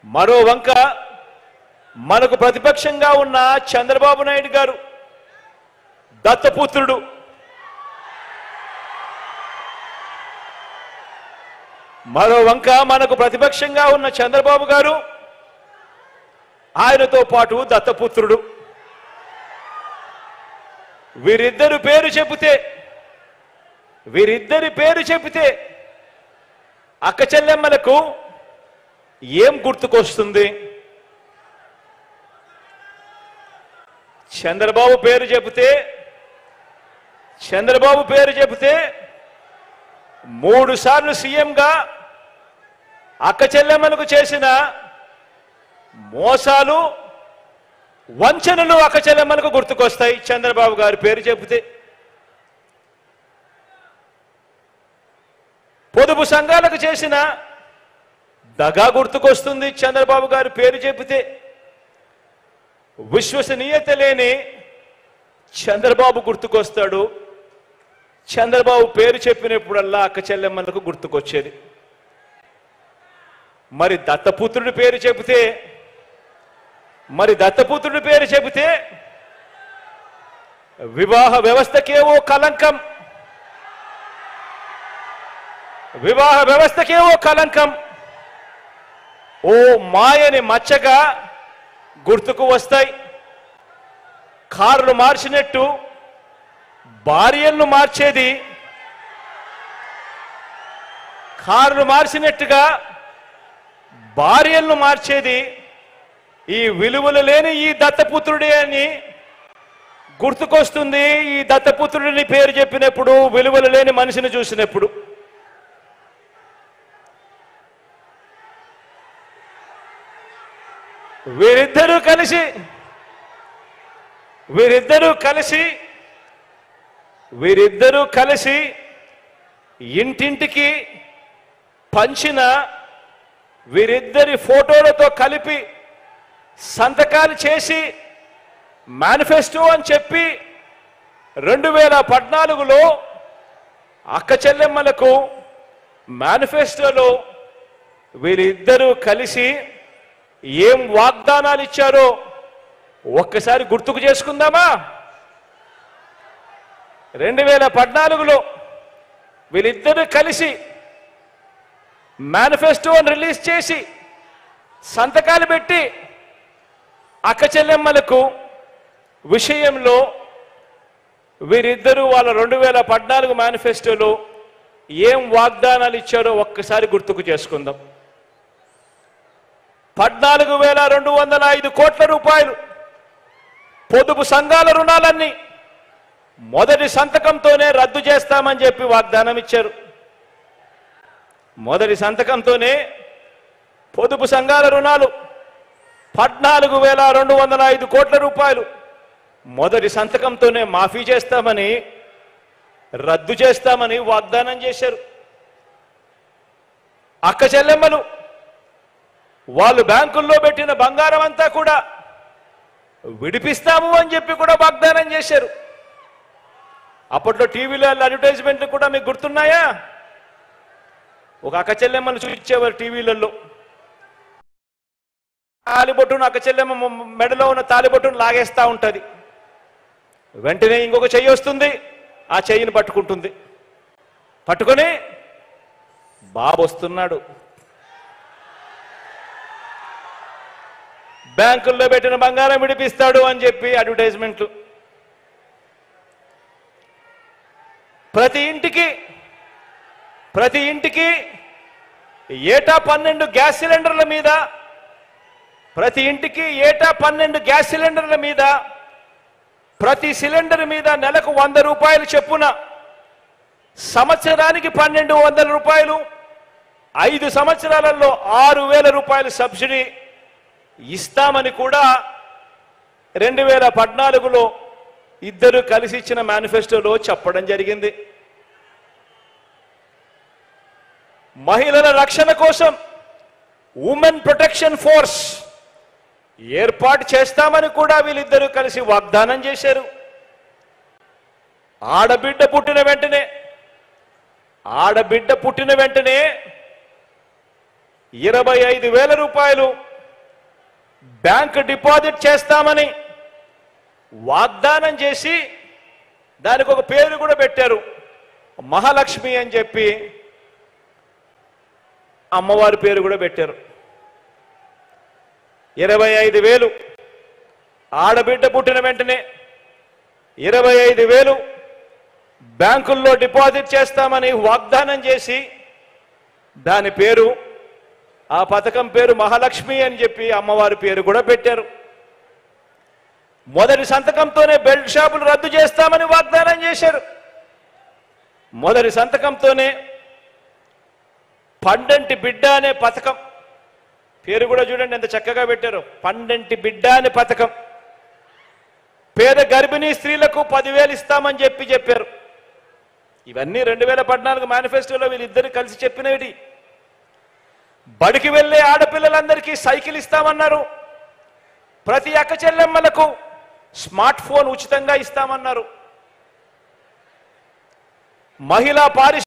మరో వంక మనకు ప్రతిపక్షంగా ఉన్న చంద్రబాబు నాయుడు గారు దత్తపుత్రుడు. మరో వంక మనకు ప్రతిపక్షంగా ఉన్న చంద్రబాబు గారు ఆయనతో పాటు దత్తపుత్రుడు. వీరిద్దరి పేరు చెబితే అక్క చెల్లెమ్మలకు ఏం గుర్తుకొస్తుంది? చంద్రబాబు పేరు చెబితే 3 సార్లు సీఎంగా అక్క చెల్లెమ్మలకు చేసిన మోసాలు వంచనలు అక్క చెల్లెమ్మలకు గుర్తుకొస్తాయి చంద్రబాబు గారి పేరు చెబితే. పొదుపు సంఘాలకు చేసిన దగా గుర్తుకొస్తుంది చంద్రబాబు గారి పేరు చెబితే. విశ్వసనీయత లేని చంద్రబాబు గుర్తుకొస్తాడు. చంద్రబాబు పేరు చెప్పినప్పుడల్లా అక్క చెల్లెమ్మలకు గుర్తుకొచ్చేది. మరి దత్తపుత్రుడి పేరు చెబితే వివాహ వ్యవస్థకేవో కలంకం, ఓ మాయని మచ్చగా గుర్తుకు వస్తాయి. కార్లు మార్చినట్టు భార్యలను మార్చేది ఈ విలువలు లేని ఈ దత్తపుత్రుడే అని గుర్తుకొస్తుంది. ఈ దత్తపుత్రుడిని పేరు చెప్పినప్పుడు, విలువలు లేని మనిషిని చూసినప్పుడు. వీరిద్దరూ కలిసి ఇంటింటికి పంచిన వీరిద్దరి ఫోటోలతో కలిపి సంతకాలు చేసి మేనిఫెస్టో అని చెప్పి 2014లో అక్క చెల్లెమ్మలకు మేనిఫెస్టోలో వీరిద్దరూ కలిసి ఏం వాగ్దానాలు ఇచ్చారో ఒక్కసారి గుర్తుకు చేసుకుందామా? 2014లో వీళ్ళిద్దరూ కలిసి మేనిఫెస్టోని రిలీజ్ చేసి సంతకాలు పెట్టి అక్క చెల్లెమ్మలకు విషయంలో వీరిద్దరూ వాళ్ళ 2014 మేనిఫెస్టోలో ఏం వాగ్దానాలు ఇచ్చారో ఒక్కసారి గుర్తుకు చేసుకుందాం. 14,205 కోట్ల రూపాయలు పొదుపు సంఘాల రుణాలన్నీ మొదటి సంతకంతోనే రద్దు చేస్తామని చెప్పి వాగ్దానం ఇచ్చారు. మొదటి సంతకంతోనే పొదుపు సంఘాల రుణాలు 14,205 కోట్ల రూపాయలు మొదటి సంతకంతోనే మాఫీ చేస్తామని, రద్దు చేస్తామని వాగ్దానం చేశారు. అక్క చెల్లెమ్మలు వాళ్ళు బ్యాంకుల్లో పెట్టిన బంగారం అంతా కూడా విడిపిస్తాము అని చెప్పి కూడా వాగ్దానం చేశారు. అప్పట్లో టీవీలో అడ్వర్టైజ్మెంట్లు కూడా మీకు గుర్తున్నాయా? ఒక అక్క చెల్లెమ్మను చూపించేవారు టీవీలలో. తాలిబొట్టును అక్క చెల్లెమ్మ మెడలో ఉన్న తాలిబొట్టును లాగేస్తూ ఉంటుంది. వెంటనే ఇంకొక చెయ్యి వస్తుంది, ఆ చెయ్యిని పట్టుకుంటుంది. పట్టుకొని బాబు వస్తున్నాడు, బ్యాంకుల్లో పెట్టిన బంగారం విడిపిస్తాడు అని చెప్పి అడ్వర్టైజ్మెంట్లు. ప్రతి ఇంటికి ఏటా 12 గ్యాస్ సిలిండర్ల మీద, ప్రతి సిలిండర్ మీద నెలకు 100 రూపాయలు చొప్పున, సంవత్సరానికి 1,200 రూపాయలు, 5 సంవత్సరాలలో 6,000 రూపాయలు సబ్సిడీ ఇస్తామని కూడా 2014లో ఇద్దరు కలిసి ఇచ్చిన మేనిఫెస్టోలో చెప్పడం జరిగింది. మహిళల రక్షణ కోసం ఉమెన్ ప్రొటెక్షన్ ఫోర్స్ ఏర్పాటు చేస్తామని కూడా వీళ్ళిద్దరూ కలిసి వాగ్దానం చేశారు. ఆడబిడ్డ పుట్టిన వెంటనే 25,000 రూపాయలు బ్యాంక్ డిపాజిట్ చేస్తామని వాగ్దానం చేసి దానికి ఒక పేరు కూడా పెట్టారు, మహాలక్ష్మి అని చెప్పి అమ్మవారి పేరు కూడా పెట్టారు. 25,000 ఆడబిడ్డ పుట్టిన వెంటనే 25,000 బ్యాంకుల్లో డిపాజిట్ చేస్తామని వాగ్దానం చేసి దాని పేరు, ఆ పథకం పేరు మహాలక్ష్మి అని చెప్పి అమ్మవారి పేరు కూడా పెట్టారు. మొదటి సంతకంతోనే బెల్ట్ షాపులు రద్దు చేస్తామని వాగ్దానం చేశారు. మొదటి సంతకంతోనే పండంటి బిడ్డ అనే పథకం పేరు కూడా చూడండి ఎంత చక్కగా పెట్టారు, పండంటి బిడ్డ అనే పథకం. పేద గర్భిణీ స్త్రీలకు 10,000 ఇస్తామని చెప్పారు. ఇవన్నీ 2014 మేనిఫెస్టోలో వీళ్ళిద్దరు కలిసి చెప్పినవి. బడికి వెళ్ళే ఆడపిల్లలందరికీ సైకిల్ ఇస్తామన్నారు. ప్రతి అక్క చెల్లెమ్మలకు స్మార్ట్ ఫోన్ ఉచితంగా ఇస్తామన్నారు. మహిళా